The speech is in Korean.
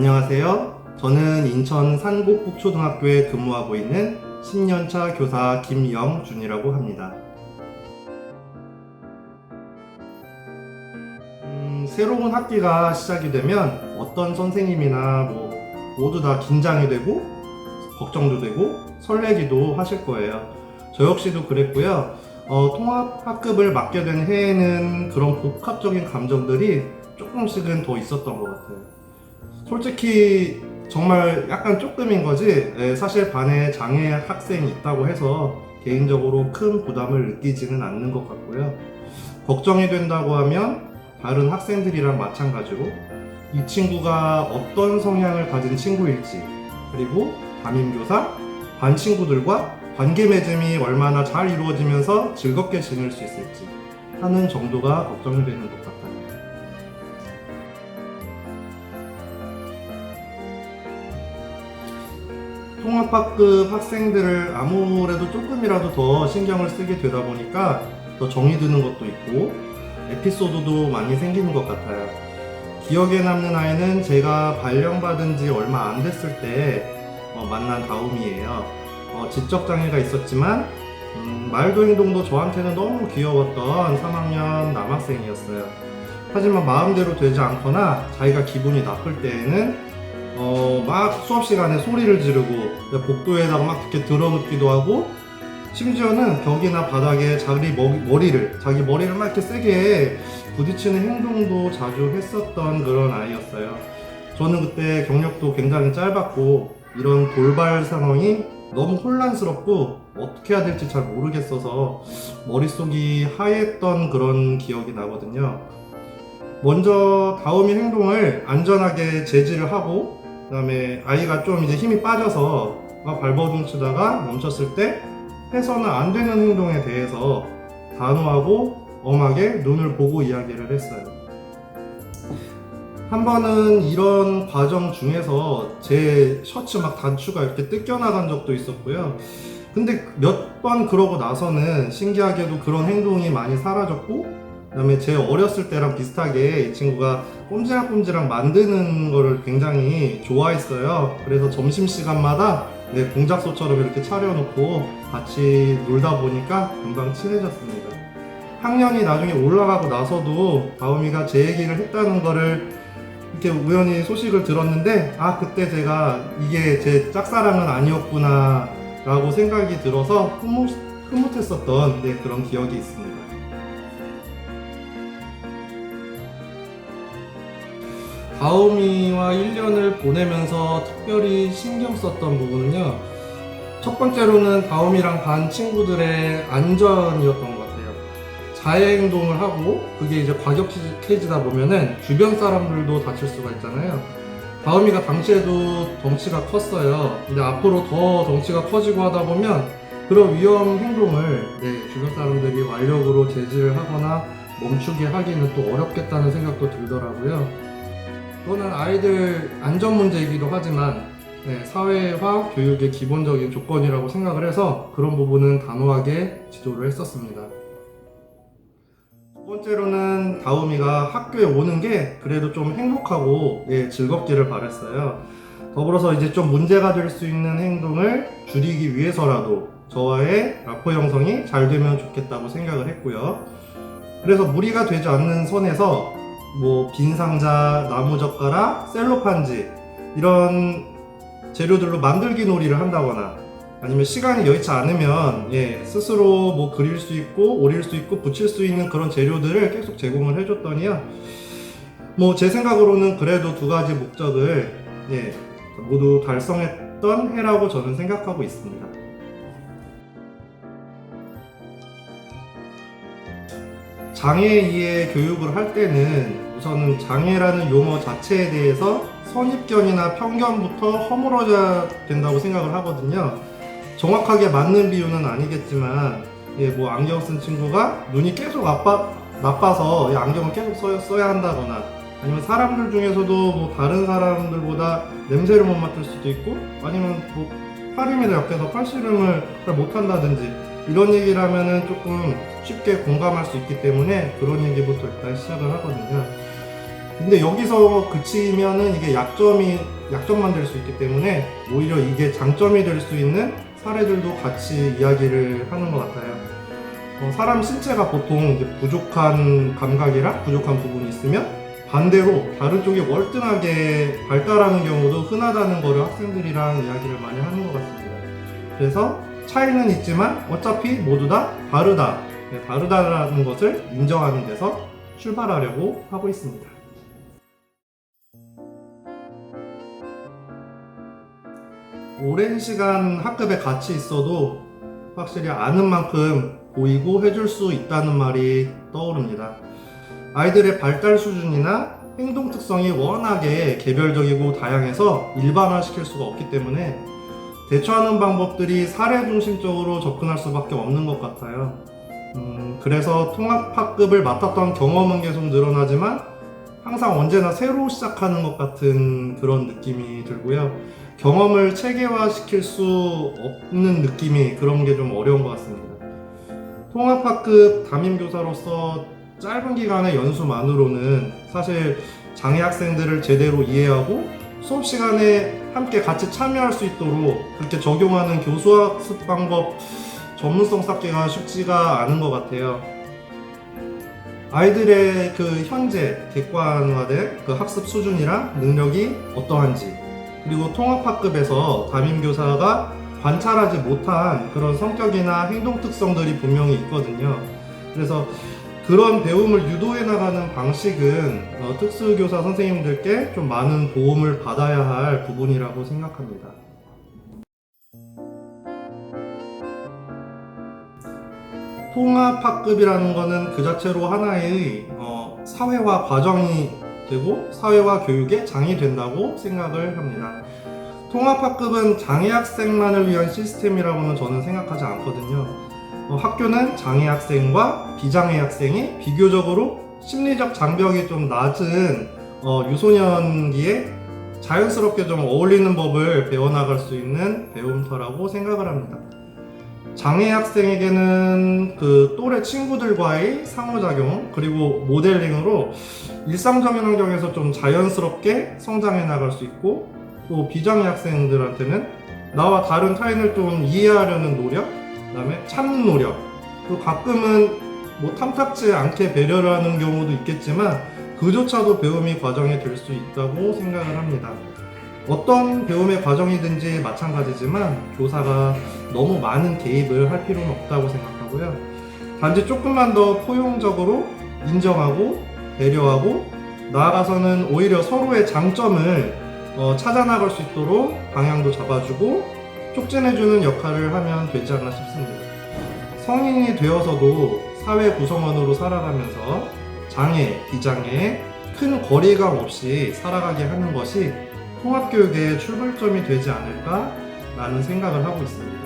안녕하세요. 저는 인천 산곡북초등학교에 근무하고 있는 10년차 교사 김영준이라고 합니다. 새로운 학기가 시작이 되면 어떤 선생님이나 모두 다 긴장이 되고 걱정도 되고 설레기도 하실 거예요. 저 역시도 그랬고요. 통합학급을 맡게 된 해에는 그런 복합적인 감정들이 조금씩은 더 있었던 것 같아요. 솔직히 정말 약간 조금인 거지, 사실 반에 장애 학생이 있다고 해서 개인적으로 큰 부담을 느끼지는 않는 것 같고요. 걱정이 된다고 하면 다른 학생들이랑 마찬가지로 이 친구가 어떤 성향을 가진 친구일지, 그리고 담임교사, 반 친구들과 관계 맺음이 얼마나 잘 이루어지면서 즐겁게 지낼 수 있을지 하는 정도가 걱정이 되는 것 같아요. 통합학급 학생들을 아무래도 조금이라도 더 신경을 쓰게 되다 보니까 더 정이 드는 것도 있고 에피소드도 많이 생기는 것 같아요. 기억에 남는 아이는 제가 발령받은 지 얼마 안 됐을 때 만난 다움이에요. 지적장애가 있었지만 말도 행동도 저한테는 너무 귀여웠던 3학년 남학생이었어요. 하지만 마음대로 되지 않거나 자기가 기분이 나쁠 때에는 막 수업 시간에 소리를 지르고 복도에다가 막 이렇게 들어눕기도 하고, 심지어는 벽이나 바닥에 자기 머리를 막 이렇게 세게 부딪히는 행동도 자주 했었던 그런 아이였어요. 저는 그때 경력도 굉장히 짧았고 이런 돌발 상황이 너무 혼란스럽고 어떻게 해야 될지 잘 모르겠어서 머릿속이 하였던 그런 기억이 나거든요. 먼저 다음의 행동을 안전하게 제지를 하고, 그 다음에 아이가 좀 이제 힘이 빠져서 발버둥 치다가 멈췄을 때 해서는 안 되는 행동에 대해서 단호하고 엄하게 눈을 보고 이야기를 했어요. 한 번은 이런 과정 중에서 제 셔츠 막 단추가 이렇게 뜯겨나간 적도 있었고요. 근데 몇 번 그러고 나서는 신기하게도 그런 행동이 많이 사라졌고, 그 다음에 제 어렸을 때랑 비슷하게 이 친구가 꼼지락꼼지락 만드는 거를 굉장히 좋아했어요. 그래서 점심시간마다 공작소처럼 이렇게 차려놓고 같이 놀다 보니까 금방 친해졌습니다. 학년이 나중에 올라가고 나서도 다음이가 제 얘기를 했다는 거를 이렇게 우연히 소식을 들었는데, 그때 제가 이게 제 짝사랑은 아니었구나 라고 생각이 들어서 흐뭇했었던 그런 기억이 있습니다. 다음이와 1년을 보내면서 특별히 신경 썼던 부분은요, 첫 번째로는 다음이랑 반 친구들의 안전이었던 것 같아요. 자해행동을 하고 그게 이제 과격해지다 보면은 주변 사람들도 다칠 수가 있잖아요. 다음이가 당시에도 덩치가 컸어요. 근데 앞으로 더 덩치가 커지고 하다 보면 그런 위험 행동을 주변 사람들이 완력으로 제지를 하거나 멈추게 하기는 또 어렵겠다는 생각도 들더라고요. 이거는 아이들 안전 문제이기도 하지만 사회화 교육의 기본적인 조건이라고 생각을 해서 그런 부분은 단호하게 지도를 했었습니다. 두 번째로는 다음이가 학교에 오는 게 그래도 좀 행복하고 즐겁기를 바랬어요. 더불어서 이제 좀 문제가 될 수 있는 행동을 줄이기 위해서라도 저와의 라포 형성이 잘 되면 좋겠다고 생각을 했고요. 그래서 무리가 되지 않는 선에서 빈 상자, 나무젓가락, 셀로판지 이런 재료들로 만들기 놀이를 한다거나, 아니면 시간이 여의치 않으면 스스로 그릴 수 있고 오릴 수 있고 붙일 수 있는 그런 재료들을 계속 제공을 해줬더니요, 제 생각으로는 그래도 두 가지 목적을 모두 달성했던 해라고 저는 생각하고 있습니다. 장애 이해 교육을 할 때는 우선은 장애라는 용어 자체에 대해서 선입견이나 편견부터 허물어져야 된다고 생각을 하거든요. 정확하게 맞는 비유는 아니겠지만 안경 쓴 친구가 눈이 계속 나빠서 안경을 계속 써야 한다거나, 아니면 사람들 중에서도 다른 사람들보다 냄새를 못 맡을 수도 있고, 아니면 팔힘이 약해서 팔씨름을 잘 못한다든지 이런 얘기를 하면은 조금 쉽게 공감할 수 있기 때문에 그런 얘기부터 일단 시작을 하거든요. 근데 여기서 그치면은 이게 약점만 될 수 있기 때문에 오히려 이게 장점이 될 수 있는 사례들도 같이 이야기를 하는 것 같아요. 사람 신체가 보통 이제 부족한 감각이랑 부족한 부분이 있으면 반대로 다른 쪽이 월등하게 발달하는 경우도 흔하다는 거를 학생들이랑 이야기를 많이 하는 것 같습니다. 그래서 차이는 있지만 어차피 모두 다 다르다. 다르다라는 것을 인정하는 데서 출발하려고 하고 있습니다. 오랜 시간 학급에 같이 있어도 확실히 아는 만큼 보이고 해줄 수 있다는 말이 떠오릅니다. 아이들의 발달 수준이나 행동 특성이 워낙에 개별적이고 다양해서 일반화시킬 수가 없기 때문에 대처하는 방법들이 사례 중심적으로 접근할 수밖에 없는 것 같아요. 그래서 통합학급을 맡았던 경험은 계속 늘어나지만 항상 언제나 새로 시작하는 것 같은 그런 느낌이 들고요. 경험을 체계화시킬 수 없는 느낌이 그런 게 좀 어려운 것 같습니다. 통합학급 담임교사로서 짧은 기간의 연수만으로는 사실 장애 학생들을 제대로 이해하고 수업 시간에 함께 같이 참여할 수 있도록 그렇게 적용하는 교수학습 방법 전문성 쌓기가 쉽지가 않은 것 같아요. 아이들의 그 현재 객관화된 그 학습 수준이랑 능력이 어떠한지, 그리고 통합학급에서 담임교사가 관찰하지 못한 그런 성격이나 행동 특성들이 분명히 있거든요. 그래서 그런 배움을 유도해 나가는 방식은 특수교사 선생님들께 좀 많은 도움을 받아야 할 부분이라고 생각합니다. 통합학급이라는 것은 그 자체로 하나의 사회화 과정이 되고 사회화 교육의 장이 된다고 생각을 합니다. 통합학급은 장애 학생만을 위한 시스템이라고는 저는 생각하지 않거든요. 학교는 장애 학생과 비장애 학생이 비교적으로 심리적 장벽이 좀 낮은 유소년기에 자연스럽게 좀 어울리는 법을 배워나갈 수 있는 배움터라고 생각을 합니다. 장애 학생에게는 그 또래 친구들과의 상호작용 그리고 모델링으로 일상적인 환경에서 좀 자연스럽게 성장해 나갈 수 있고, 또 비장애 학생들한테는 나와 다른 타인을 좀 이해하려는 노력, 그 다음에 참는 노력, 또 가끔은 뭐 탐탁지 않게 배려를 하는 경우도 있겠지만 그조차도 배움의 과정이 될 수 있다고 생각을 합니다. 어떤 배움의 과정이든지 마찬가지지만 교사가 너무 많은 개입을 할 필요는 없다고 생각하고요. 단지 조금만 더 포용적으로 인정하고 배려하고 나아가서는 오히려 서로의 장점을 찾아나갈 수 있도록 방향도 잡아주고 촉진해주는 역할을 하면 되지 않나 싶습니다. 성인이 되어서도 사회 구성원으로 살아가면서 장애, 비장애, 큰 거리감 없이 살아가게 하는 것이 통합교육의 출발점이 되지 않을까라는 생각을 하고 있습니다.